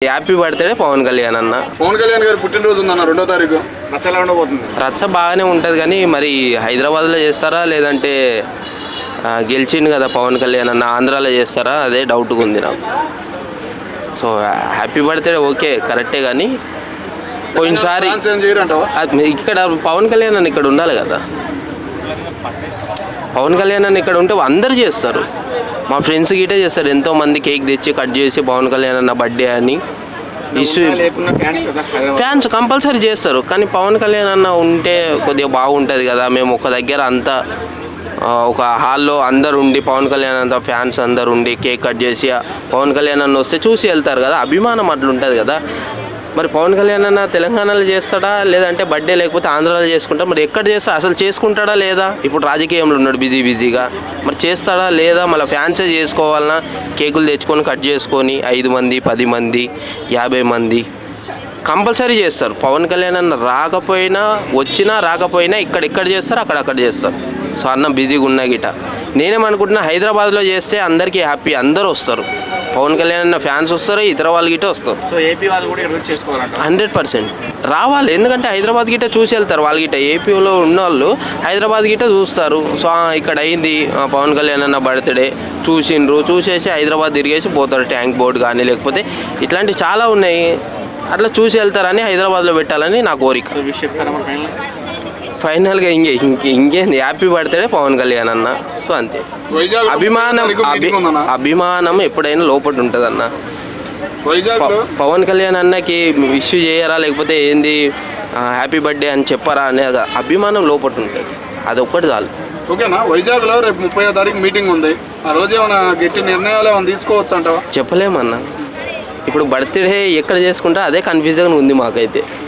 Happy birthday Pawan Kalyan అన్న. పవన్ కళ్యాణ్ గారు పుట్టినరోజు ఉందన్న 2వ తారీఖు. రచ్చ ఎలా ఉండబోతుంది? రచ్చ బాగానే ఉంటుంది కానీ మరి హైదరాబాద్లో చేస్తారా లేదంటే గెలిచిండు కదా పవన్ కళ్యాణ్ అన్న ఆంధ్రాలో చేస్తారా అదే డౌట్గా ఉంది నాకు. సో హ్యాపీ బర్త్డే ఓకే కరెక్టే కానీ పోయినసారి ఇక్కడ పవన్ కళ్యాణ్ అన్న ఇక్కడ ఉండాలి కదా. పవన్ కళ్యాణ్ అన్న ఇక్కడ ఉంటే అందరు చేస్తారు. మా ఫ్రెండ్స్ గిటే చేస్తారు, ఎంతోమంది కేక్ తెచ్చి కట్ చేసి పవన్ కళ్యాణ్ అన్న బర్త్డే అని ఇష్యూ ఫ్యాన్స్ కంపల్సరీ చేస్తారు. కానీ పవన్ కళ్యాణ్ అన్న ఉంటే కొద్దిగా బాగుంటుంది కదా. మేము ఒక దగ్గర అంతా ఒక హాల్లో అందరు ఉండి పవన్ కళ్యాణ్ అంతా ఫ్యాన్స్ అందరు ఉండి కేక్ కట్ చేసి పవన్ కళ్యాణ్ అన్న వస్తే చూసి వెళ్తారు కదా, అభిమానం అట్లా ఉంటుంది కదా. మరి పవన్ కళ్యాణ్ అన్న తెలంగాణలో చేస్తాడా లేదంటే బర్త్డే లేకపోతే ఆంధ్రాలో చేసుకుంటాడా, మరి ఎక్కడ చేస్తాడా, అసలు చేసుకుంటాడా లేదా? ఇప్పుడు రాజకీయంలో ఉన్నాడు బిజీగా, మరి చేస్తాడా లేదా? మళ్ళీ ఫ్యాన్సే చేసుకోవాలన్నా కేకులు తెచ్చుకొని కట్ చేసుకొని 5 మంది 10 మంది 50 మంది కంపల్సరీ చేస్తారు. పవన్ కళ్యాణ్ అన్న రాకపోయినా వచ్చినా రాకపోయినా ఇక్కడ చేస్తారు, అక్కడ చేస్తారు. సో అన్న బిజీగా ఉన్నా గిట నేనేమనుకుంటున్నా హైదరాబాద్లో చేస్తే అందరికీ హ్యాపీ, అందరూ వస్తారు. పవన్ కళ్యాణ్ అన్న ఫ్యాన్స్ వస్తారు, ఇతర వాళ్ళు గిట్ట వస్తారు. సో ఏపీ వాళ్ళు కూడా ఈరోజు చేసుకోవాలంట 100% రావాలి. ఎందుకంటే హైదరాబాద్ గిట్ట చూసి వెళ్తారు వాళ్ళు గిట్ట. ఏపీలో ఉన్న వాళ్ళు హైదరాబాద్ గిట్ట చూస్తారు. సో ఇక్కడ అయింది పవన్ కళ్యాణ్ అన్న బర్త్డే చూసిండ్రు, చూసేసి హైదరాబాద్ తిరిగేసి పోతారు. ట్యాంక్ బోర్డు కానీ లేకపోతే ఇట్లాంటివి చాలా ఉన్నాయి, అట్లా చూసి వెళ్తారని హైదరాబాద్లో పెట్టాలని నా కోరిక. ఫైనల్గా ఇంకేంది హ్యాపీ బర్త్డే పవన్ కళ్యాణ్ అన్న. సో అంతే. అభిమానం ఎప్పుడైనా లోపల ఉంటుంది అన్న. పవన్ కళ్యాణ్ అన్నకి విష్ చేయరా లేకపోతే ఏంది హ్యాపీ బర్త్డే అని చెప్పరా అనే అభిమానం లోపల ఉంటుంది, అదొక్కటి చాలు. ఓకేనా? వైజాగ్లో రేపు 30వ తారీఖు మీటింగ్ ఉంది. ఆ రోజు ఏమైనా గట్టి నిర్ణయాలు ఏమైనా తీసుకోవచ్చు అంటావా? చెప్పలేమన్నా. ఇప్పుడు బర్త్డే ఎక్కడ చేసుకుంటారో అదే కన్ఫ్యూజన్ ఉంది మాకైతే.